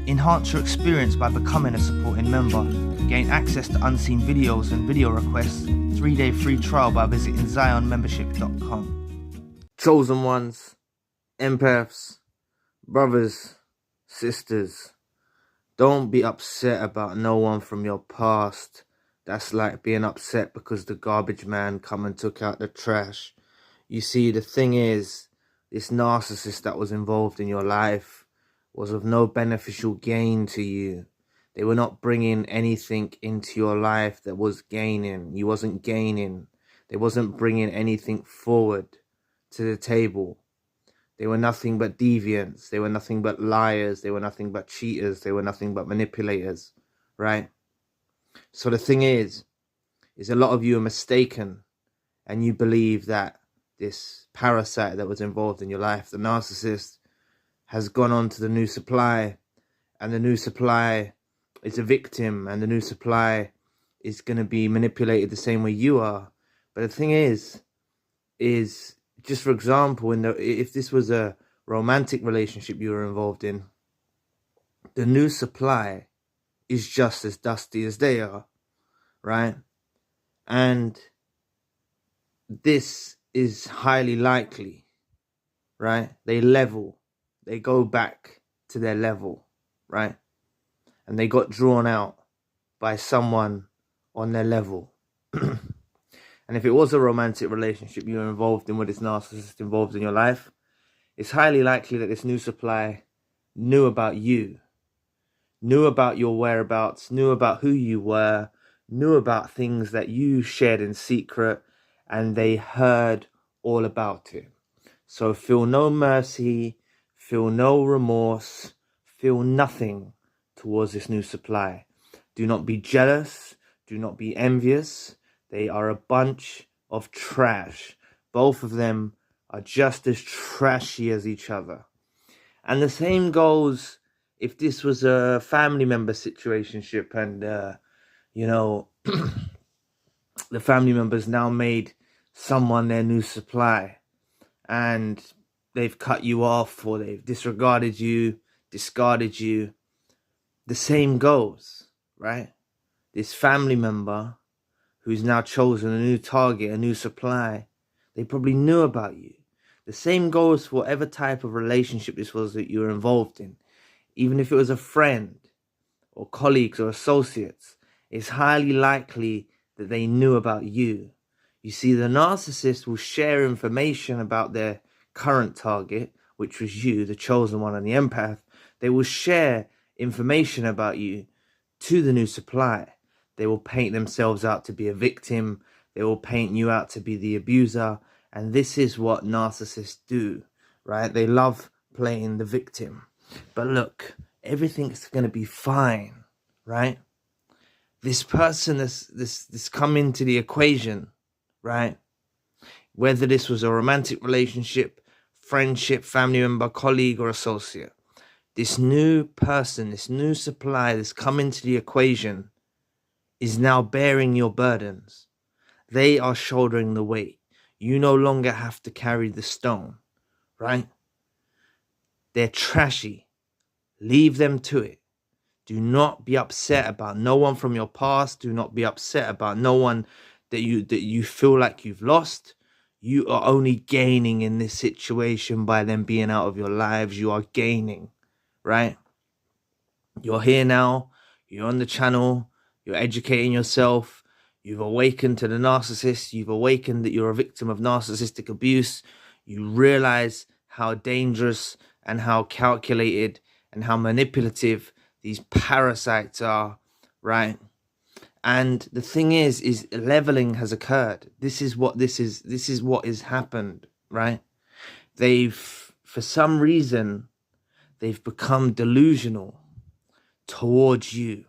Enhance your experience by becoming a supporting member. Gain access to unseen videos and video requests. 3-day free trial by visiting zionmembership.com. Chosen ones, empaths, brothers, sisters, don't be upset about no one from your past. That's like being upset because the garbage man come and took out the trash. You see, the thing is, this narcissist that was involved in your life was of no beneficial gain to you. They were not bringing anything into your life that was gaining. You wasn't gaining. They wasn't bringing anything forward to the table. They were nothing but deviants. They were nothing but liars. They were nothing but cheaters. They were nothing but manipulators, right? So the thing is a lot of you are mistaken, and you believe that this parasite that was involved in your life, the narcissist, has gone on to the new supply, and the new supply is a victim, and the new supply is going to be manipulated the same way you are. But the thing is just for example, if this was a romantic relationship you were involved in, the new supply is just as dusty as they are, right? And this is highly likely, right? They go back to their level, right? And they got drawn out by someone on their level. And if it was a romantic relationship you were involved in with this narcissist involved in your life, it's highly likely that this new supply knew about you, knew about your whereabouts, knew about who you were, knew about things that you shared in secret, and they heard all about it. So feel no mercy, feel no remorse, feel nothing towards this new supply. Do not be jealous, do not be envious. They are a bunch of trash. Both of them are just as trashy as each other. And the same goes if this was a family member situationship and, the family members now made someone their new supply and they've cut you off or they've disregarded you, discarded you. The same goes, right? This family member who's now chosen a new target, a new supply, they probably knew about you. The same goes for whatever type of relationship this was that you were involved in. Even if it was a friend or colleagues or associates, it's highly likely that they knew about you. You see, the narcissist will share information about their current target, which was you, the chosen one and the empath. They will share information about you to the new supply. They will paint themselves out to be a victim. They will paint you out to be the abuser. And this is what narcissists do, right? They love playing the victim. But look, everything's going to be fine, right? This person, this come into the equation, right? Whether this was a romantic relationship, friendship, family member, colleague, or associate. This new person, this new supply that's come into the equation is now bearing your burdens. They are shouldering the weight. You no longer have to carry the stone, right? They're trashy. Leave them to it. Do not be upset about no one from your past. Do not be upset about no one that you feel like you've lost. You are only gaining in this situation by them being out of your lives. You are gaining, right? You're here now. You're on the channel. You're educating yourself. You've awakened to the narcissist. You've awakened that you're a victim of narcissistic abuse. You realize how dangerous and how calculated and how manipulative these parasites are, right? And the thing is leveling has occurred. This is what has happened, right? For some reason, they've become delusional towards you.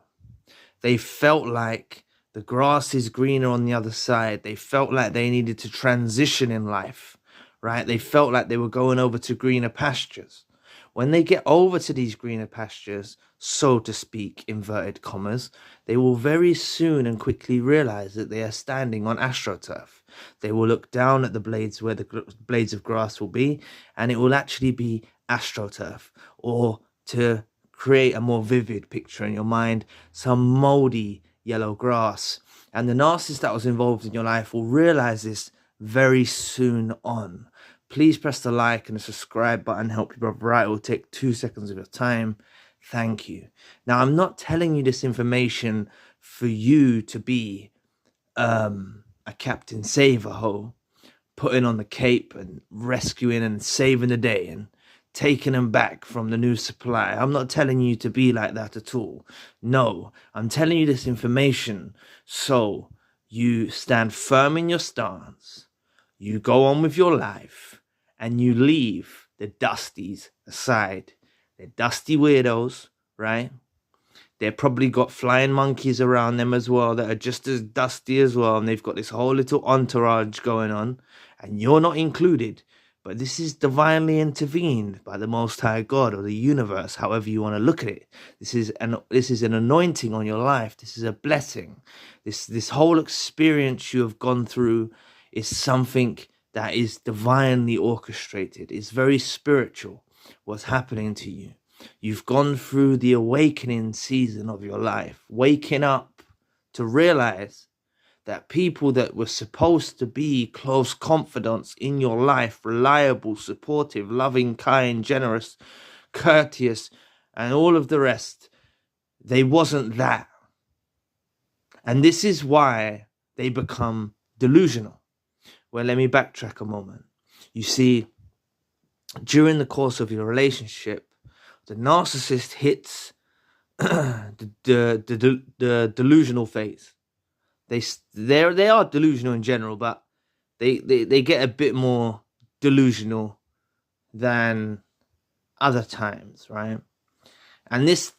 They felt like the grass is greener on the other side. They felt like they needed to transition in life, right? They felt like they were going over to greener pastures. When they get over to these greener pastures, so to speak, inverted commas, they will very soon and quickly realize that they are standing on astroturf. They will look down at the blades where the blades of grass will be, and it will actually be astroturf. Or to create a more vivid picture in your mind, some moldy yellow grass. And the narcissist that was involved in your life will realize this very soon on. Please press the like and the subscribe button. Help your brother out. It will take 2 seconds of your time. Thank you. Now, I'm not telling you this information for you to be a Captain Save-A-Ho, putting on the cape and rescuing and saving the day and taking them back from the new supply. I'm not telling you to be like that at all. No, I'm telling you this information so you stand firm in your stance, you go on with your life, and you leave the dusties aside. They're dusty weirdos, right? They've probably got flying monkeys around them as well that are just as dusty as well. And they've got this whole little entourage going on. And you're not included. But this is divinely intervened by the Most High God or the universe, however you want to look at it. This is an anointing on your life. This is a blessing. This whole experience you have gone through is something that is divinely orchestrated. It's very spiritual, what's happening to you. You've gone through the awakening season of your life, waking up to realize that people that were supposed to be close confidants in your life, reliable, supportive, loving, kind, generous, courteous, and all of the rest, they wasn't that. And this is why they become delusional. Well, let me backtrack a moment. You see, during the course of your relationship, the narcissist hits the delusional phase. They are delusional in general, but they get a bit more delusional than other times, right? And this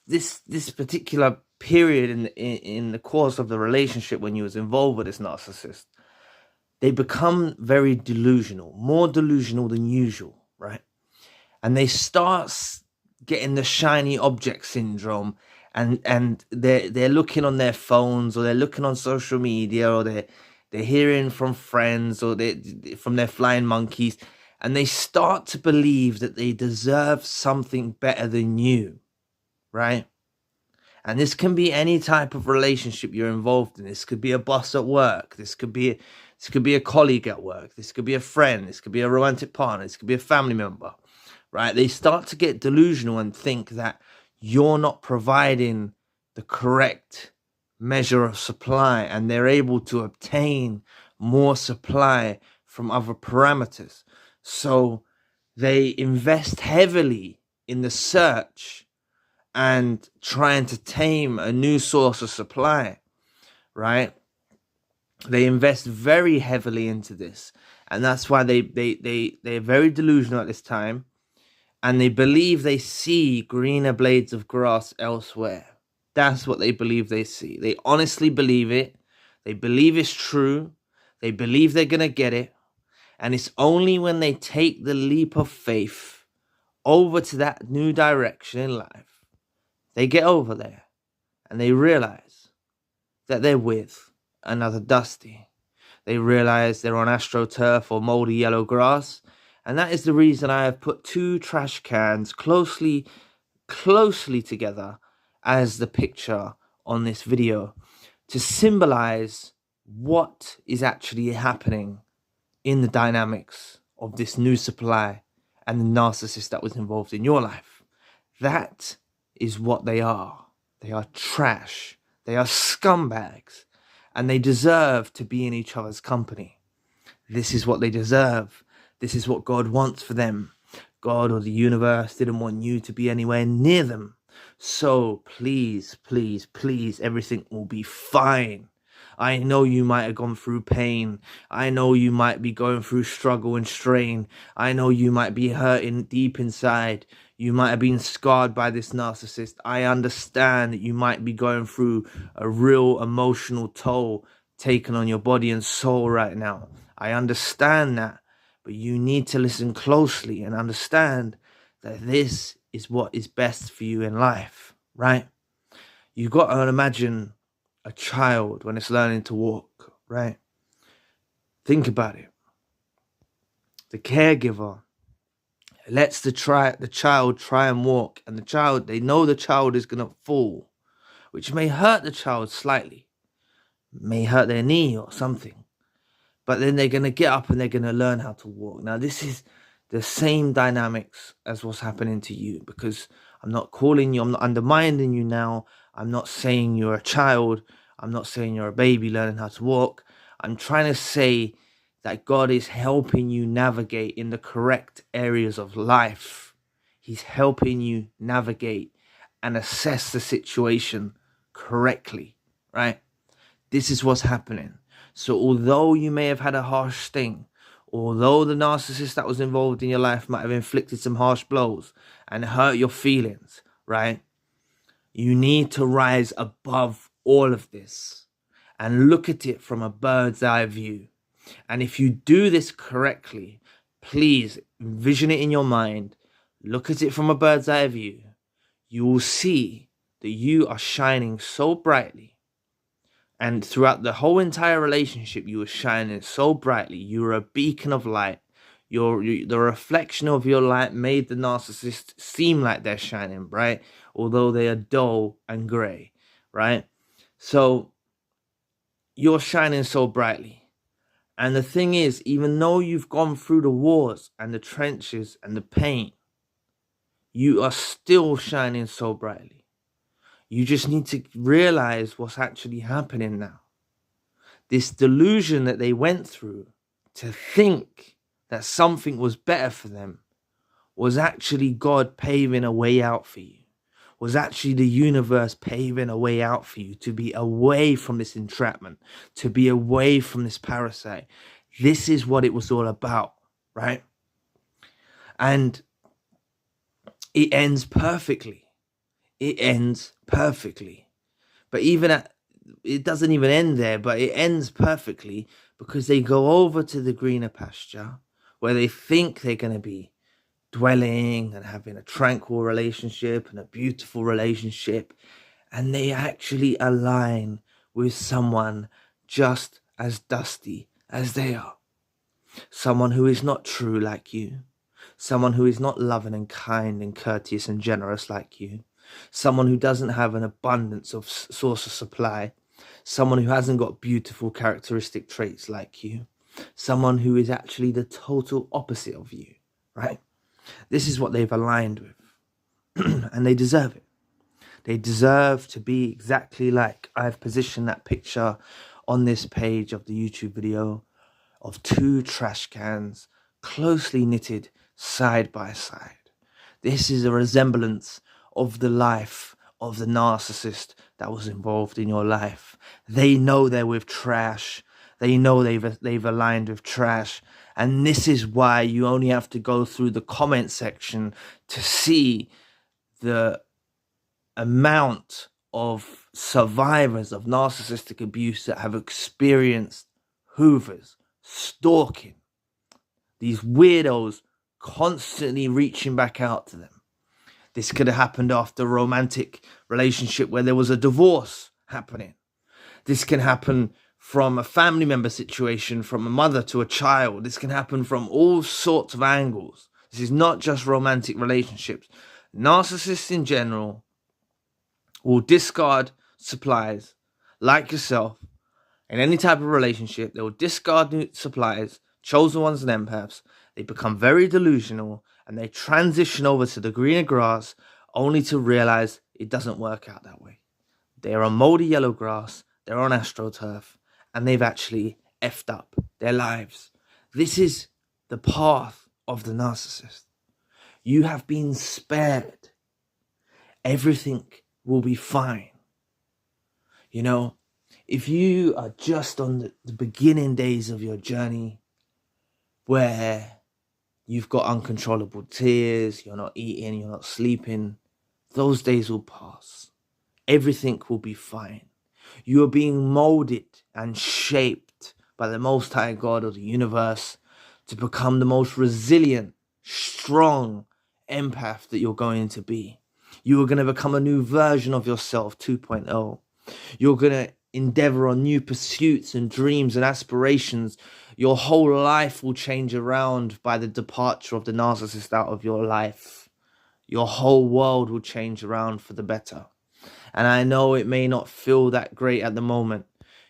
particular period in the course of the relationship when you was involved with this narcissist, they become very delusional, more delusional than usual, right? And they start getting the shiny object syndrome, and they're looking on their phones, or they're looking on social media, or they're hearing from friends, or from their flying monkeys, and they start to believe that they deserve something better than you, right? And this can be any type of relationship you're involved in. This could be a boss at work. This could be a colleague at work. This could be a friend. This could be a romantic partner. This could be a family member, right? They start to get delusional and think that you're not providing the correct measure of supply, and they're able to obtain more supply from other parameters. So they invest heavily in the search and trying to tame a new source of supply, right? They invest very heavily into this, and that's why they're very delusional at this time, and they believe they see greener blades of grass elsewhere. That's what they believe they see. They honestly believe it. They believe it's true. They believe they're going to get it. And it's only when they take the leap of faith over to that new direction in life, they get over there and they realize that they're with another Dusty. They realize they're on astroturf or moldy yellow grass. And that is the reason I have put two trash cans closely together as the picture on this video, to symbolize what is actually happening in the dynamics of this new supply and the narcissist that was involved in your life. That is what they are. They are trash. They are scumbags. And they deserve to be in each other's company. This is what they deserve. This is what God wants for them. God or the universe didn't want you to be anywhere near them. So please, please, please, everything will be fine. I know you might have gone through pain. I know you might be going through struggle and strain. I know you might be hurting deep inside. You might have been scarred by this narcissist. I understand that you might be going through a real emotional toll taken on your body and soul right now. I understand that. But you need to listen closely and understand that this is what is best for you in life, right? You've got to imagine a child when it's learning to walk, right? Think about it. The caregiver It lets the child try and walk, and they know the child is going to fall, which may hurt the child slightly, may hurt their knee or something. But then they're going to get up and they're going to learn how to walk. Now, this is the same dynamics as what's happening to you, because I'm not calling you, I'm not undermining you now. I'm not saying you're a child. I'm not saying you're a baby learning how to walk. I'm trying to say that God is helping you navigate in the correct areas of life. He's helping you navigate and assess the situation correctly, right? This is what's happening. So although you may have had a harsh sting, although the narcissist that was involved in your life might have inflicted some harsh blows and hurt your feelings, right? You need to rise above all of this and look at it from a bird's eye view. And if you do this correctly, please envision it in your mind, look at it from a bird's eye view. You will see that you are shining so brightly. And throughout the whole entire relationship, you were shining so brightly. You were a beacon of light. The reflection of your light made the narcissist seem like they're shining bright, although they are dull and grey, right? So you're shining so brightly. And the thing is, even though you've gone through the wars and the trenches and the pain, you are still shining so brightly. You just need to realize what's actually happening now. This delusion that they went through to think that something was better for them was actually God paving a way out for you. Was actually the universe paving a way out for you to be away from this entrapment, to be away from this parasite. This is what it was all about, right? And it ends perfectly. It ends perfectly. But it doesn't even end there, but it ends perfectly because they go over to the greener pasture where they think they're going to be dwelling and having a tranquil relationship and a beautiful relationship. And they actually align with someone just as dusty as they are. Someone who is not true like you. Someone who is not loving and kind and courteous and generous like you. Someone who doesn't have an abundance of source of supply. Someone who hasn't got beautiful characteristic traits like you. Someone who is actually the total opposite of you, right? This is what they've aligned with. And they deserve it. They deserve to be exactly like I've positioned that picture on this page of the YouTube video of two trash cans closely knitted side by side. This is a resemblance of the life of the narcissist that was involved in your life. They know they're with trash. They know they've aligned with trash. And this is why you only have to go through the comment section to see the amount of survivors of narcissistic abuse that have experienced hoovers, stalking, these weirdos constantly reaching back out to them. This could have happened after a romantic relationship where there was a divorce happening. This can happen from a family member situation, from a mother to a child. This can happen from all sorts of angles. This is not just romantic relationships. Narcissists in general will discard supplies like yourself in any type of relationship. They will discard new supplies, chosen ones and empaths. They become very delusional and they transition over to the greener grass only to realize it doesn't work out that way. They are on moldy yellow grass, they're on astroturf, and they've actually effed up their lives. This is the path of the narcissist. You have been spared. Everything will be fine. You know, if you are just on the beginning days of your journey where you've got uncontrollable tears, you're not eating, you're not sleeping, those days will pass. Everything will be fine. You are being molded and shaped by the Most High God of the universe to become the most resilient, strong empath that you're going to be. You are going to become a new version of yourself 2.0. You're going to endeavor on new pursuits and dreams and aspirations, your whole life will change around by the departure of the narcissist out of your life. Your whole world will change around for the better. And I know it may not feel that great at the moment.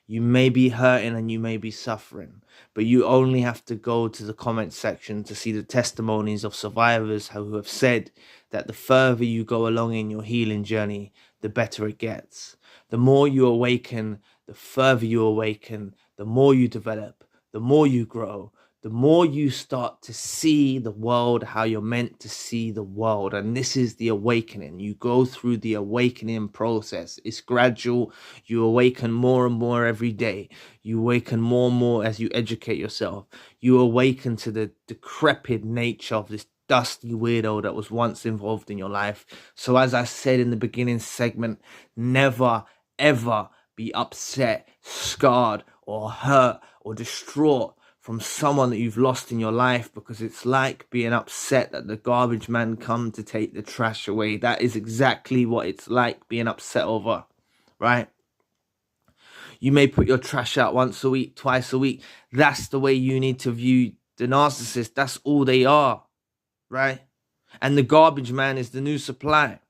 You may be hurting and you may be suffering, but you only have to go to the comment section to see the testimonies of survivors who have said that the further you go along in your healing journey, the better it gets. The more you awaken, the further you awaken, the more you develop, the more you grow, the more you start to see the world how you're meant to see the world. And this is the awakening. You go through the awakening process. It's gradual. You awaken more and more every day. You awaken more and more as you educate yourself. You awaken to the decrepit nature of this dusty weirdo that was once involved in your life. So as I said in the beginning segment, never, ever be upset, scarred, or hurt, or distraught from someone that you've lost in your life, because it's like being upset that the garbage man come to take the trash away. That is exactly what it's like being upset over, right? You may put your trash out once a week, twice a week. That's the way you need to view the narcissist. That's all they are, right? And the garbage man is the new supply,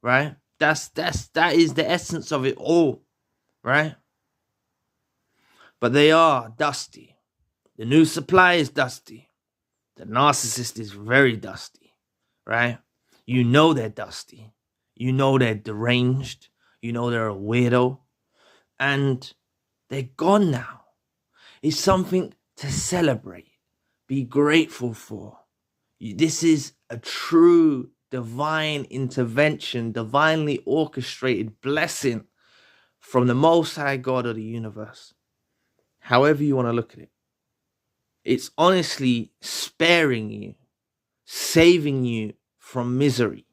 right? That is the essence of it all, right? But they are dusty. The new supply is dusty. The narcissist is very dusty, right? You know they're dusty. You know they're deranged. You know they're a weirdo. And they're gone now. It's something to celebrate. Be grateful for. This is a true divine intervention, divinely orchestrated blessing from the Most High God of the universe. However you want to look at it. It's honestly sparing you, saving you from misery,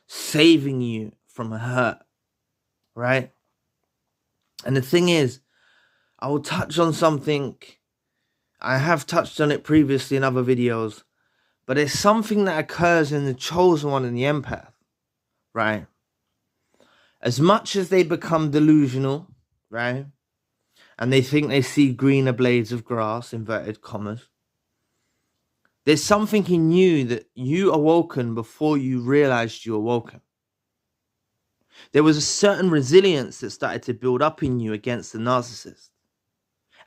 saving you from hurt, right? And the thing is, I will touch on something. I have touched on it previously in other videos, but there's something that occurs in the chosen one and the empath, right? As much as they become delusional, right? And they think they see greener blades of grass, inverted commas. There's something in you that you awoken before you realized you awoken. There was a certain resilience that started to build up in you against the narcissist.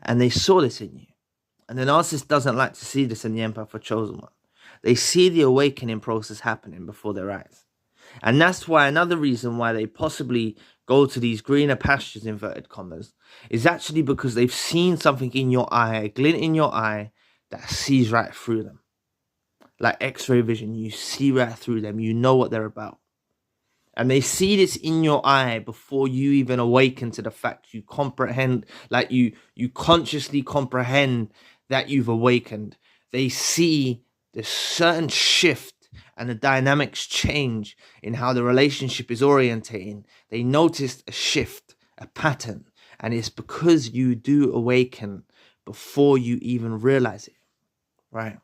And they saw this in you. And the narcissist doesn't like to see this in the empath or chosen one. They see the awakening process happening before their eyes. And that's why another reason why they possibly go to these greener pastures, inverted commas, is actually because they've seen something in your eye, a glint in your eye that sees right through them. Like X-ray vision, you see right through them. You know what they're about. And they see this in your eye before you even awaken to the fact you comprehend, like you consciously comprehend that you've awakened. They see this certain shift and the dynamics change in how the relationship is orientating. They notice a shift, a pattern, and it's because you do awaken before you even realize it, right?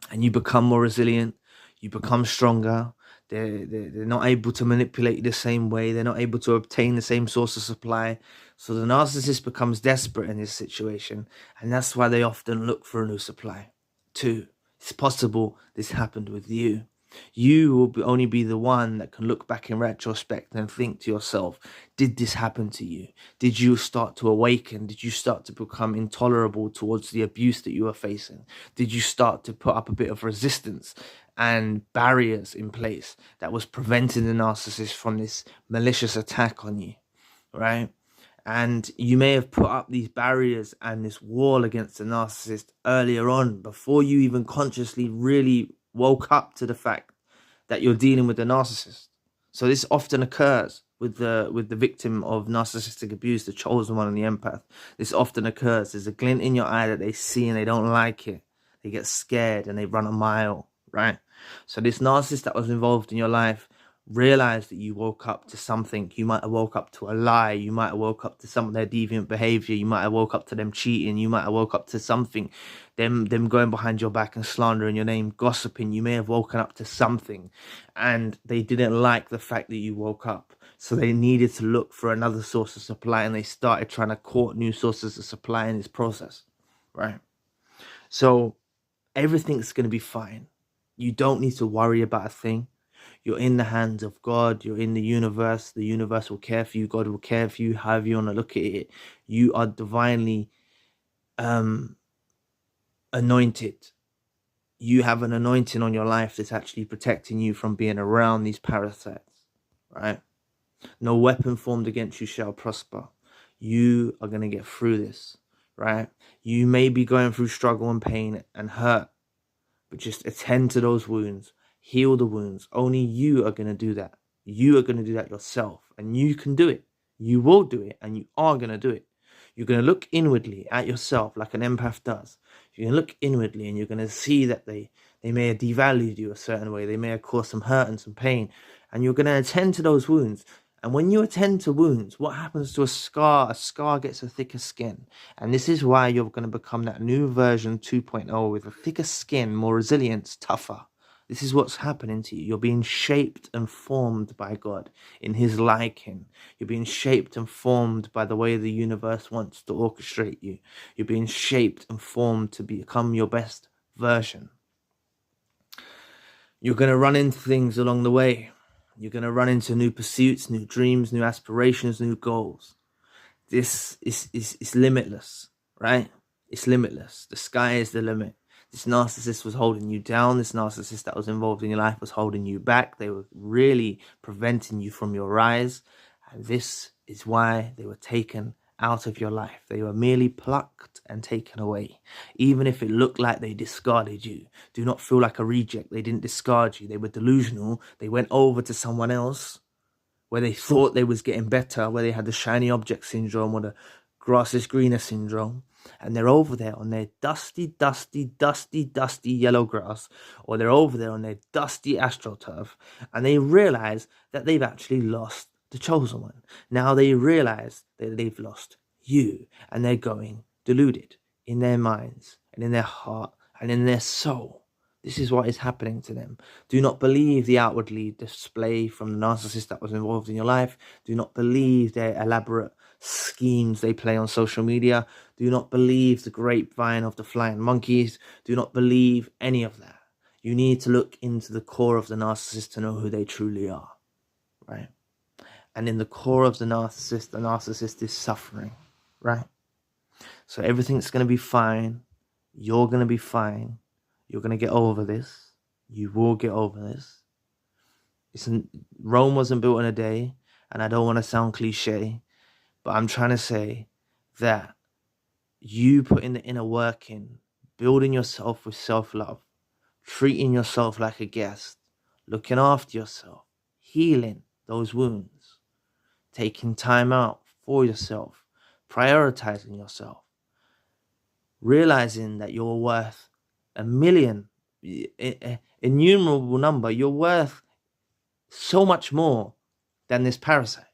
And you become more resilient, you become stronger. They're not able to manipulate you the same way. They're not able to obtain the same source of supply. So the narcissist becomes desperate in this situation, and that's why they often look for a new supply too. It's possible this happened with you. You will only be the one that can look back in retrospect and think to yourself, did this happen to you? Did you start to awaken? Did you start to become intolerable towards the abuse that you were facing? Did you start to put up a bit of resistance and barriers in place that was preventing the narcissist from this malicious attack on you, right? And you may have put up these barriers and this wall against the narcissist earlier on, before you even consciously really woke up to the fact that you're dealing with the narcissist. So this often occurs with the victim of narcissistic abuse, the chosen one and the empath. This often occurs. There's a glint in your eye that they see and they don't like it. They get scared and they run a mile, right? So this narcissist that was involved in your life realize that you woke up to something. You might have woke up to a lie. You might have woke up to some of their deviant behavior. You might have woke up to them cheating. You might have woke up to something, them going behind your back and slandering your name, gossiping. You may have woken up to something, and they didn't like the fact that you woke up. So they needed to look for another source of supply, and they started trying to court new sources of supply in this process, right? So everything's going to be fine. You don't need to worry about a thing. You're in the hands of God. You're in the universe. The universe will care for you. God will care for you, however you want to look at it. You are divinely anointed. You have an anointing on your life that's actually protecting you from being around these parasites, right? No weapon formed against you shall prosper. You are going to get through this, right? You may be going through struggle and pain and hurt, but just attend to those wounds. Heal the wounds. Only you are going to do that. You are going to do that yourself, and you can do it. You will do it, and you are going to do it. You're going to look inwardly at yourself like an empath does. You're going to look inwardly, and you're going to see that they may have devalued you a certain way. They may have caused some hurt and some pain, and you're going to attend to those wounds. And when you attend to wounds, what happens to a scar? A scar gets a thicker skin. And this is why you're going to become that new version 2.0 with a thicker skin, more resilience, tougher. This is what's happening to you. You're being shaped and formed by God in his liking. You're being shaped and formed by the way the universe wants to orchestrate you. You're being shaped and formed to become your best version. You're going to run into things along the way. You're going to run into new pursuits, new dreams, new aspirations, new goals. This is limitless, right? It's limitless. The sky is the limit. This narcissist was holding you down. This narcissist that was involved in your life was holding you back. They were really preventing you from your rise. And this is why they were taken out of your life. They were merely plucked and taken away. Even if it looked like they discarded you, do not feel like a reject. They didn't discard you. They were delusional. They went over to someone else where they thought they was getting better, where they had the shiny object syndrome or the grass is greener syndrome. And they're over there on their dusty yellow grass, or they're over there on their dusty astroturf, and they realize that they've actually lost the chosen one. Now they realize that they've lost you, and they're going deluded in their minds and in their heart and in their soul. This is what is happening to them. Do not believe the outwardly display from the narcissist that was involved in your life. Do not believe their elaborate schemes they play on social media. Do not believe the grapevine of the flying monkeys. Do not believe any of that. You need to look into the core of the narcissist to know who they truly are, right? And in the core of the narcissist is suffering, right? So everything's going to be fine. You're going to be fine. You're going to get over this. You will get over this. Rome wasn't built in a day, and I don't want to sound cliche, but I'm trying to say that you putting the inner work in, building yourself with self-love, treating yourself like a guest, looking after yourself, healing those wounds, taking time out for yourself, prioritizing yourself, realizing that you're worth a million, innumerable number. You're worth so much more than this parasite.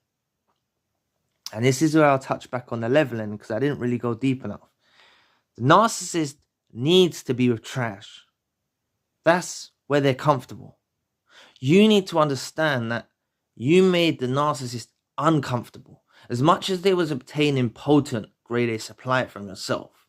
And this is where I'll touch back on the leveling, because I didn't really go deep enough. The narcissist needs to be with trash. That's where they're comfortable. You need to understand that you made the narcissist uncomfortable. As much as they was obtaining potent grade A supply from yourself,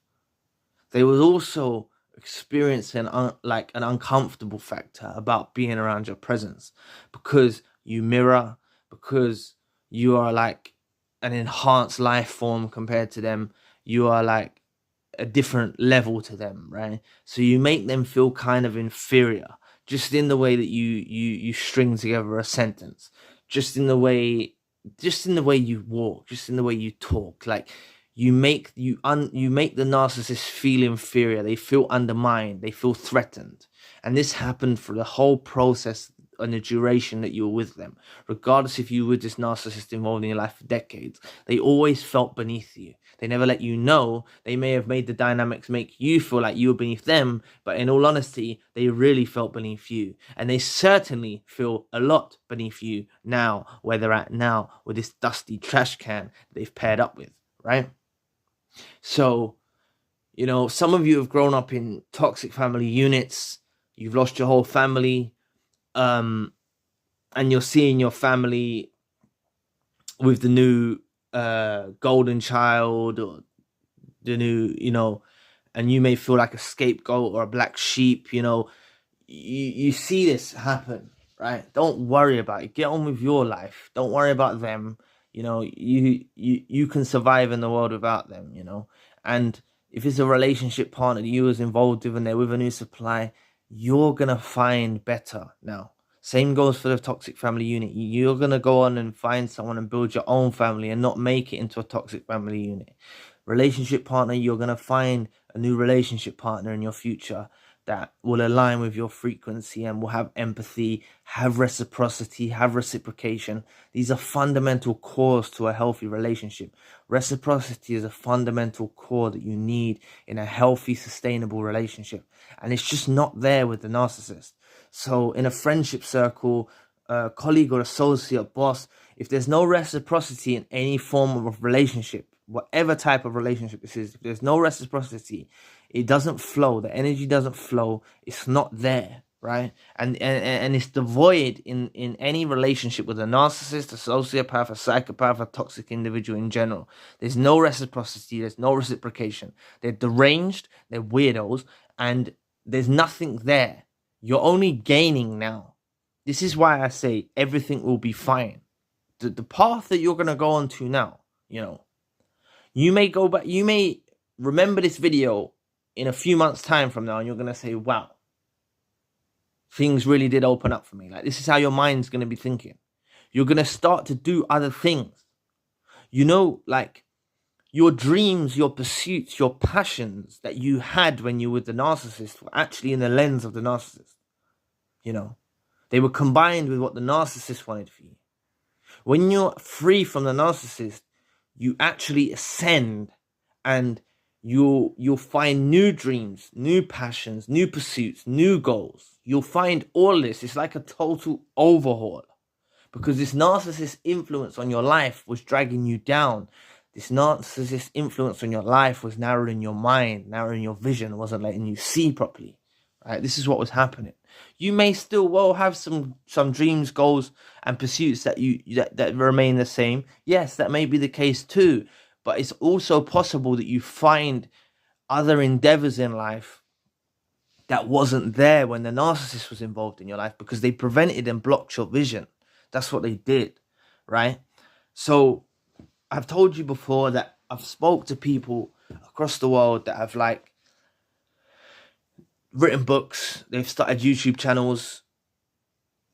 they was also experiencing an uncomfortable factor about being around your presence, because you mirror, because you are like an enhanced life form compared to them. You are like a different level to them, right? So you make them feel kind of inferior, just in the way that you string together a sentence, just in the way you walk, just in the way you talk. Like you make the narcissist feel inferior. They feel undermined. They feel threatened. And this happened for the whole process on the duration that you were with them. Regardless if you were this narcissist involved in your life for decades, they always felt beneath you. They never let you know. They may have made the dynamics make you feel like you were beneath them, but in all honesty, they really felt beneath you. And they certainly feel a lot beneath you now, where they're at now with this dusty trash can they've paired up with, right? So, you know, some of you have grown up in toxic family units. You've lost your whole family. And you're seeing your family with the new golden child, or the new, you know, and you may feel like a scapegoat or a black sheep. You know, you see this happen, right? Don't worry about it. Get on with your life. Don't worry about them. You know, you can survive in the world without them, you know. And if it's a relationship partner that you was involved with and they're with a new supply, you're going to find better now. Same goes for the toxic family unit. You're going to go on and find someone and build your own family and not make it into a toxic family unit. Relationship partner, you're going to find a new relationship partner in your future that will align with your frequency and will have empathy, have reciprocity, have reciprocation. These are fundamental cores to a healthy relationship. Reciprocity is a fundamental core that you need in a healthy, sustainable relationship. And it's just not there with the narcissist. So in a friendship circle, colleague or associate, boss, if there's no reciprocity in any form of relationship, whatever type of relationship this is, if there's no reciprocity, it doesn't flow. The energy doesn't flow. It's not there, right? And it's devoid in any relationship with a narcissist, a sociopath, a psychopath, a toxic individual in general. There's no reciprocity. There's no reciprocation. They're deranged. They're weirdos. And there's nothing there. You're only gaining now. This is why I say everything will be fine. The path that you're going to go on to now, you know, you may go back, you may remember this video in a few months' time from now, and you're going to say, wow, things really did open up for me. Like, this is how your mind's going to be thinking. You're going to start to do other things. You know, like, your dreams, your pursuits, your passions that you had when you were the narcissist were actually in the lens of the narcissist. You know, they were combined with what the narcissist wanted for you. When you're free from the narcissist, you actually ascend, and you'll find new dreams, new passions, new pursuits, new goals. You'll find all this. It's like a total overhaul, because this narcissist influence on your life was dragging you down. This narcissist influence on your life was narrowing your mind, narrowing your vision, wasn't letting you see properly. Right? This is what was happening. You may still well have some dreams, goals, and pursuits that that remain the same. Yes, that may be the case too. But it's also possible that you find other endeavors in life that wasn't there when the narcissist was involved in your life, because they prevented and blocked your vision. That's what they did, right? So I've told you before that I've spoke to people across the world that have like written books. They've started YouTube channels.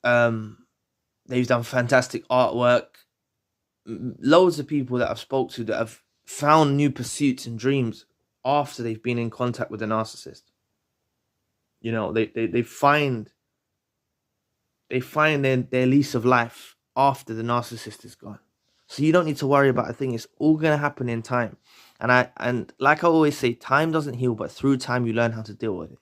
They've done fantastic artwork. Loads of people that I've spoke to that have found new pursuits and dreams after they've been in contact with a narcissist. You know, they find their lease of life after the narcissist is gone. So you don't need to worry about a thing. It's all going to happen in time. And like I always say, time doesn't heal, but through time you learn how to deal with it.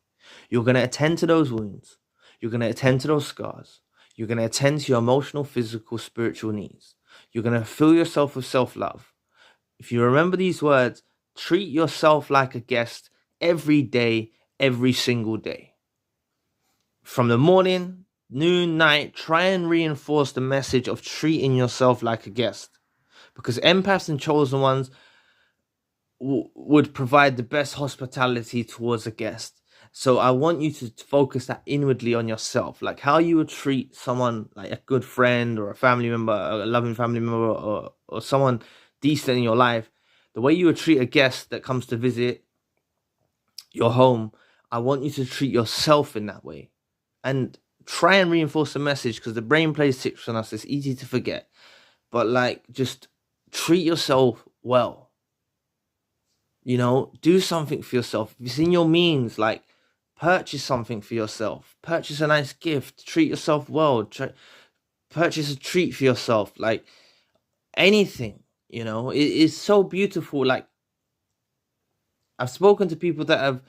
You're going to attend to those wounds. You're going to attend to those scars. You're going to attend to your emotional, physical, spiritual needs. You're going to fill yourself with self-love. If you remember these words, treat yourself like a guest every day, every single day. From the morning, noon, night, try and reinforce the message of treating yourself like a guest. Because empaths and chosen ones would provide the best hospitality towards a guest. So I want you to focus that inwardly on yourself, like how you would treat someone like a good friend or a family member, a loving family member, or someone decent in your life. The way you would treat a guest that comes to visit your home, I want you to treat yourself in that way. And try and reinforce the message, because the brain plays tricks on us. It's easy to forget. But like, just treat yourself well. You know, do something for yourself. If it's in your means, like Purchase something for yourself. Purchase a nice gift. Treat yourself well. Purchase a treat for yourself. Like anything, you know, it is so beautiful. Like I've spoken to people that have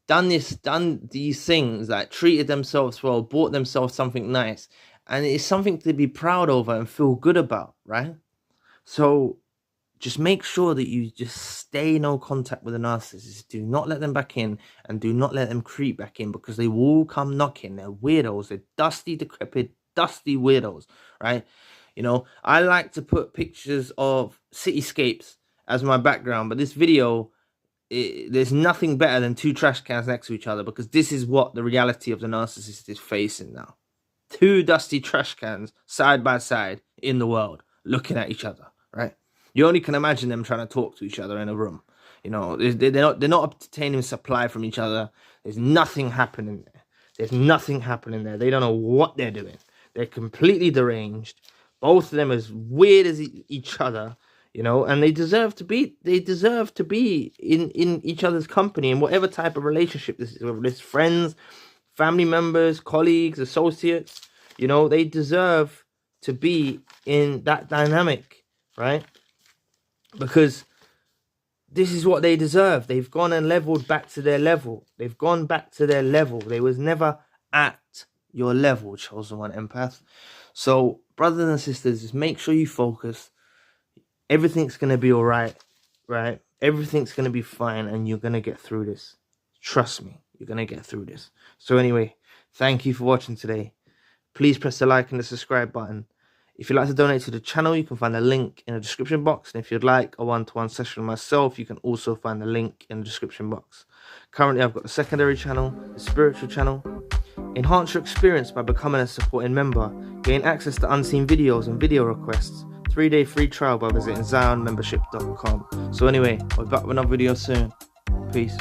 done these things, like treated themselves well, bought themselves something nice, and it's something to be proud of and feel good about, right? So just make sure that you just stay no contact with the narcissist. Do not let them back in, and do not let them creep back in, because they will come knocking. They're weirdos. They're dusty, decrepit, dusty weirdos, right? You know, I like to put pictures of cityscapes as my background, but this video, there's nothing better than two trash cans next to each other, because this is what the reality of the narcissist is facing now. Two dusty trash cans side by side in the world, looking at each other, right? You only can imagine them trying to talk to each other in a room. You know, they're not obtaining supply from each other. There's nothing happening there. There's nothing happening there. They don't know what they're doing. They're completely deranged. Both of them as weird as each other, you know, and they deserve to be in each other's company, in whatever type of relationship this is, whether it's friends, family members, colleagues, associates. You know, they deserve to be in that dynamic, right? Because this is what they deserve. They've gone and leveled back to their level. They've gone back to their level. They was never at your level, chosen one empath. So, brothers and sisters, just make sure you focus. Everything's going to be all right, right? Everything's going to be fine, and you're going to get through this. Trust me, you're going to get through this. So anyway, thank you for watching today. Please press the like and the subscribe button. If you'd like to donate to the channel, you can find a link in the description box. And if you'd like a one-to-one session with myself, you can also find the link in the description box. Currently, I've got the secondary channel, the spiritual channel. Enhance your experience by becoming a supporting member. Gain access to unseen videos and video requests. 3-day free trial by visiting zionmembership.com. So anyway, I'll be back with another video soon. Peace.